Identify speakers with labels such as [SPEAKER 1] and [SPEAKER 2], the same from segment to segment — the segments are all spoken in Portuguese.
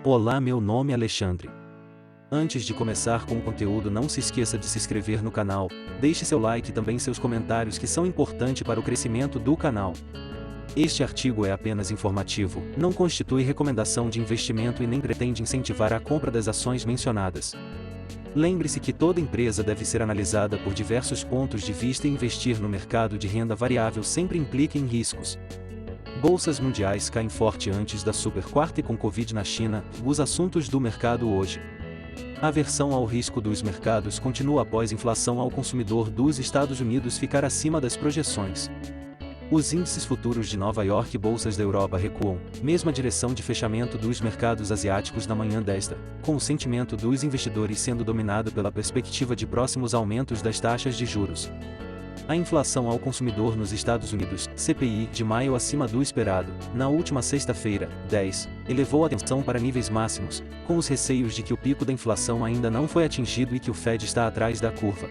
[SPEAKER 1] Olá, meu nome é Alexandre. Antes de começar com o conteúdo, não se esqueça de se inscrever no canal, deixe seu like e também seus comentários que são importantes para o crescimento do canal. Este artigo é apenas informativo, não constitui recomendação de investimento e nem pretende incentivar a compra das ações mencionadas. Lembre-se que toda empresa deve ser analisada por diversos pontos de vista e investir no mercado de renda variável sempre implica em riscos. Bolsas mundiais caem forte antes da super quarta e com Covid na China, os assuntos do mercado hoje. A aversão ao risco dos mercados continua após inflação ao consumidor dos Estados Unidos ficar acima das projeções. Os índices futuros de Nova York e bolsas da Europa recuam, mesma direção de fechamento dos mercados asiáticos na manhã desta, com o sentimento dos investidores sendo dominado pela perspectiva de próximos aumentos das taxas de juros. A inflação ao consumidor nos Estados Unidos, CPI, de maio acima do esperado, na última sexta-feira, 10, elevou a tensão para níveis máximos, com os receios de que o pico da inflação ainda não foi atingido e que o Fed está atrás da curva.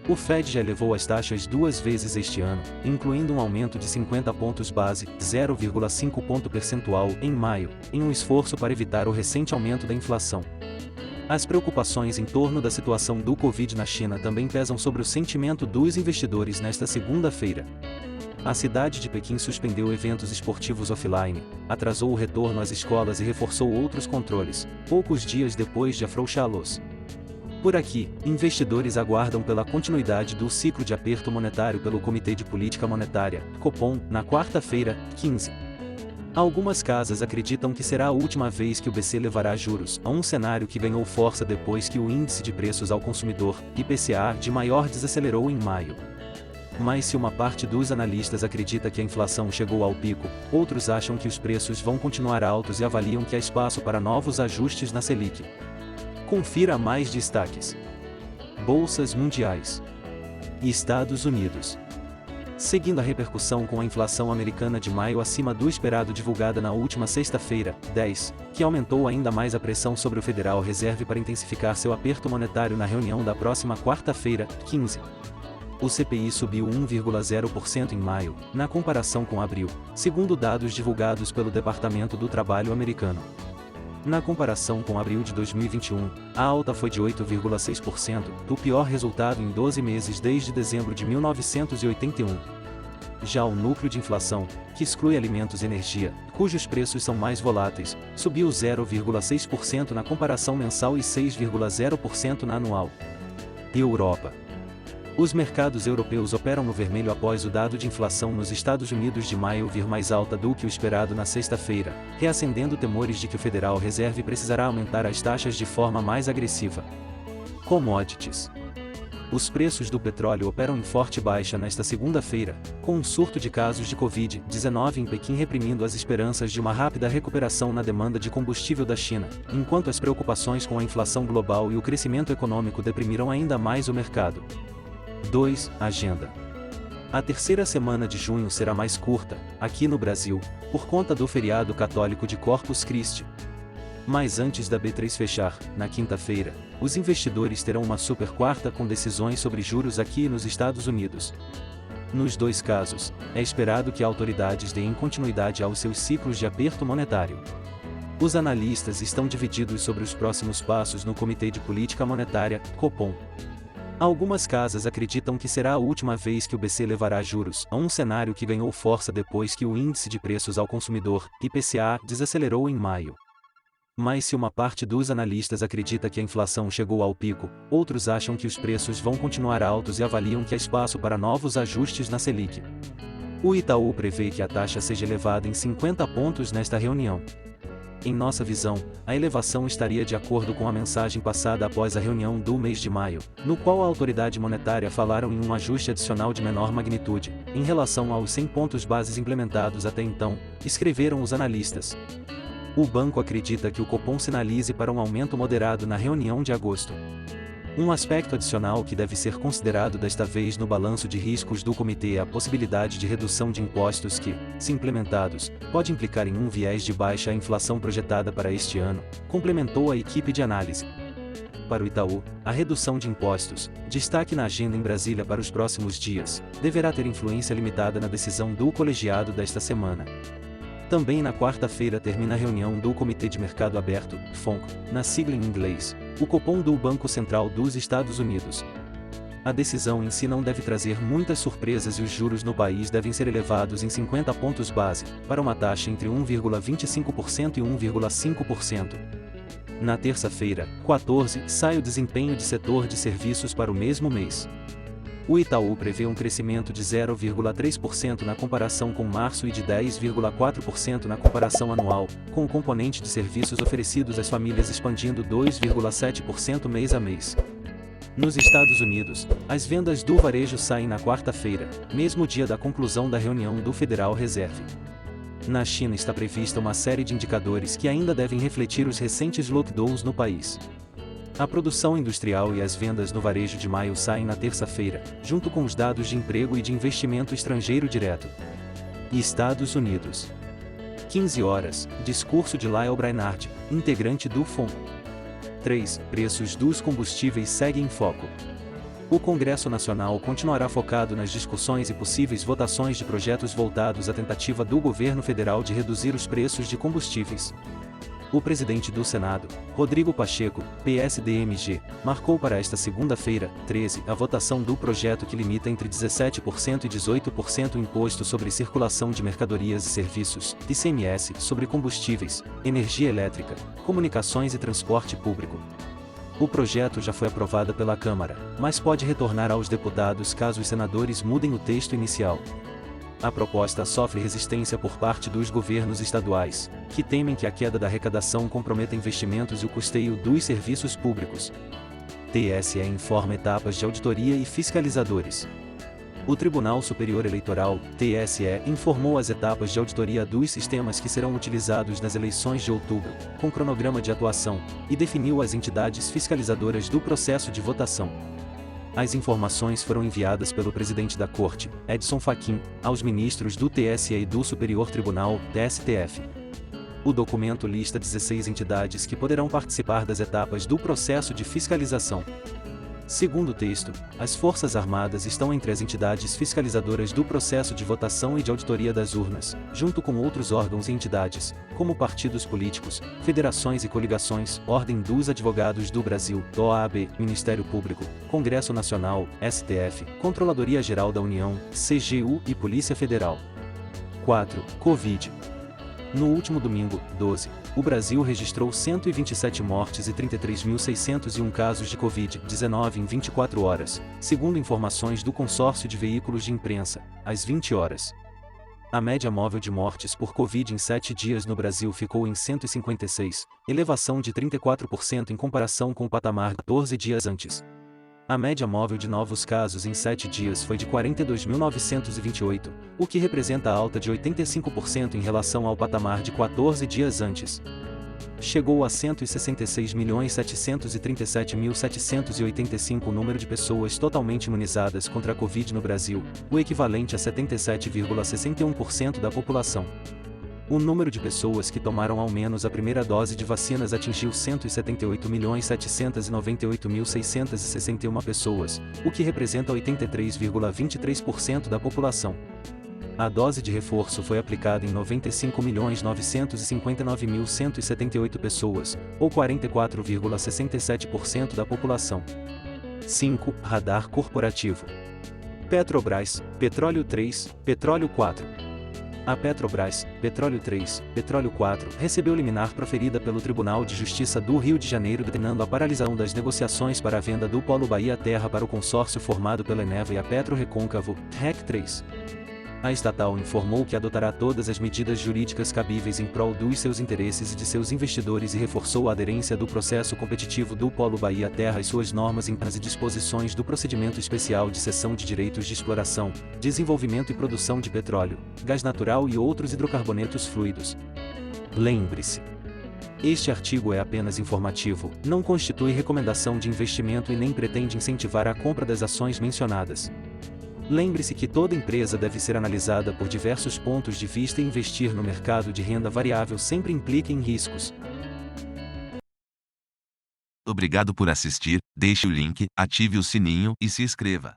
[SPEAKER 1] O Fed já elevou as taxas 2 vezes este ano, incluindo um aumento de 50 pontos base, 0,5 ponto percentual, em maio, em um esforço para evitar o recente aumento da inflação. As preocupações em torno da situação do Covid na China também pesam sobre o sentimento dos investidores nesta segunda-feira. A cidade de Pequim suspendeu eventos esportivos offline, atrasou o retorno às escolas e reforçou outros controles, poucos dias depois de afrouxá-los. Por aqui, investidores aguardam pela continuidade do ciclo de aperto monetário pelo Comitê de Política Monetária, Copom, na quarta-feira, 15. Algumas casas acreditam que será a última vez que o BC levará juros, a um cenário que ganhou força depois que o índice de preços ao consumidor, IPCA, de maior desacelerou em maio. Mas se uma parte dos analistas acredita que a inflação chegou ao pico, outros acham que os preços vão continuar altos e avaliam que há espaço para novos ajustes na Selic. Confira mais destaques. Bolsas mundiais. Estados Unidos. Seguindo a repercussão com a inflação americana de maio acima do esperado divulgada na última sexta-feira, 10, que aumentou ainda mais a pressão sobre o Federal Reserve para intensificar seu aperto monetário na reunião da próxima quarta-feira, 15. O CPI subiu 1,0% em maio, na comparação com abril, segundo dados divulgados pelo Departamento do Trabalho americano. Na comparação com abril de 2021, a alta foi de 8,6%, o pior resultado em 12 meses desde dezembro de 1981. Já o núcleo de inflação, que exclui alimentos e energia, cujos preços são mais voláteis, subiu 0,6% na comparação mensal e 6,0% na anual. Europa. Os mercados europeus operam no vermelho após o dado de inflação nos Estados Unidos de maio vir mais alta do que o esperado na sexta-feira, reacendendo temores de que o Federal Reserve precisará aumentar as taxas de forma mais agressiva. Commodities. Os preços do petróleo operam em forte baixa nesta segunda-feira, com um surto de casos de Covid-19 em Pequim reprimindo as esperanças de uma rápida recuperação na demanda de combustível da China, enquanto as preocupações com a inflação global e o crescimento econômico deprimiram ainda mais o mercado. 2. Agenda. A terceira semana de junho será mais curta, aqui no Brasil, por conta do feriado católico de Corpus Christi. Mas antes da B3 fechar, na quinta-feira, os investidores terão uma super quarta com decisões sobre juros aqui nos Estados Unidos. Nos dois casos, é esperado que autoridades deem continuidade aos seus ciclos de aperto monetário. Os analistas estão divididos sobre os próximos passos no Comitê de Política Monetária, Copom. Algumas casas acreditam que será a última vez que o BC levará juros, a um cenário que ganhou força depois que o índice de preços ao consumidor, IPCA, desacelerou em maio. Mas se uma parte dos analistas acredita que a inflação chegou ao pico, outros acham que os preços vão continuar altos e avaliam que há espaço para novos ajustes na Selic. O Itaú prevê que a taxa seja elevada em 50 pontos nesta reunião. Em nossa visão, a elevação estaria de acordo com a mensagem passada após a reunião do mês de maio, no qual a autoridade monetária falaram em um ajuste adicional de menor magnitude, em relação aos 100 pontos bases implementados até então, escreveram os analistas. O banco acredita que o Copom sinalize para um aumento moderado na reunião de agosto. Um aspecto adicional que deve ser considerado desta vez no balanço de riscos do comitê é a possibilidade de redução de impostos que, se implementados, pode implicar em um viés de baixa inflação projetada para este ano, complementou a equipe de análise. Para o Itaú, a redução de impostos, destaque na agenda em Brasília para os próximos dias, deverá ter influência limitada na decisão do colegiado desta semana. Também na quarta-feira termina a reunião do Comitê de Mercado Aberto, FONC, na sigla em inglês, o Copom do Banco Central dos Estados Unidos. A decisão em si não deve trazer muitas surpresas e os juros no país devem ser elevados em 50 pontos base, para uma taxa entre 1,25% e 1,5%. Na terça-feira, 14, sai o desempenho de setor de serviços para o mesmo mês. O Itaú prevê um crescimento de 0,3% na comparação com março e de 10,4% na comparação anual, com o componente de serviços oferecidos às famílias expandindo 2,7% mês a mês. Nos Estados Unidos, as vendas do varejo saem na quarta-feira, mesmo dia da conclusão da reunião do Federal Reserve. Na China está prevista uma série de indicadores que ainda devem refletir os recentes lockdowns no país. A produção industrial e as vendas no varejo de maio saem na terça-feira, junto com os dados de emprego e de investimento estrangeiro direto. Estados Unidos. 15 horas, discurso de Lael Brainard, integrante do FONC. 3. Preços dos combustíveis seguem em foco. O Congresso Nacional continuará focado nas discussões e possíveis votações de projetos voltados à tentativa do governo federal de reduzir os preços de combustíveis. O presidente do Senado, Rodrigo Pacheco, PSDMG, marcou para esta segunda-feira, 13, a votação do projeto que limita entre 17% e 18% o imposto sobre circulação de mercadorias e serviços, ICMS, sobre combustíveis, energia elétrica, comunicações e transporte público. O projeto já foi aprovado pela Câmara, mas pode retornar aos deputados caso os senadores mudem o texto inicial. A proposta sofre resistência por parte dos governos estaduais, que temem que a queda da arrecadação comprometa investimentos e o custeio dos serviços públicos. TSE informa etapas de auditoria e fiscalizadores. O Tribunal Superior Eleitoral, TSE, informou as etapas de auditoria dos sistemas que serão utilizados nas eleições de outubro, com cronograma de atuação, e definiu as entidades fiscalizadoras do processo de votação. As informações foram enviadas pelo presidente da Corte, Edson Fachin, aos ministros do TSE e do Superior Tribunal, STF. O documento lista 16 entidades que poderão participar das etapas do processo de fiscalização. Segundo o texto, as Forças Armadas estão entre as entidades fiscalizadoras do processo de votação e de auditoria das urnas, junto com outros órgãos e entidades, como partidos políticos, federações e coligações, Ordem dos Advogados do Brasil, OAB, Ministério Público, Congresso Nacional, STF, Controladoria Geral da União, CGU e Polícia Federal. 4. Covid. No último domingo, 12, o Brasil registrou 127 mortes e 33.601 casos de Covid-19 em 24 horas, segundo informações do Consórcio de Veículos de Imprensa, às 20 horas. A média móvel de mortes por Covid em 7 dias no Brasil ficou em 156, elevação de 34% em comparação com o patamar 14 dias antes. A média móvel de novos casos em 7 dias foi de 42.928, o que representa alta de 85% em relação ao patamar de 14 dias antes. Chegou a 166.737.785 o número de pessoas totalmente imunizadas contra a Covid no Brasil, o equivalente a 77,61% da população. O número de pessoas que tomaram ao menos a primeira dose de vacinas atingiu 178.798.661 pessoas, o que representa 83,23% da população. A dose de reforço foi aplicada em 95.959.178 pessoas, ou 44,67% da população. 5. Radar corporativo. Petrobras, Petróleo 3, Petróleo 4. A Petrobras, Petróleo 3, Petróleo 4, recebeu liminar proferida pelo Tribunal de Justiça do Rio de Janeiro determinando a paralisação das negociações para a venda do Polo Bahia Terra para o consórcio formado pela Eneva e a PetroRecôncavo, REC 3. A estatal informou que adotará todas as medidas jurídicas cabíveis em prol dos seus interesses e de seus investidores e reforçou a aderência do processo competitivo do Polo Bahia Terra e suas normas internas e disposições do procedimento especial de cessão de direitos de exploração, desenvolvimento e produção de petróleo, gás natural e outros hidrocarbonetos fluidos. Lembre-se: este artigo é apenas informativo, não constitui recomendação de investimento e nem pretende incentivar a compra das ações mencionadas. Lembre-se que toda empresa deve ser analisada por diversos pontos de vista e investir no mercado de renda variável sempre implica em riscos.
[SPEAKER 2] Obrigado por assistir, deixe o link, ative o sininho e se inscreva.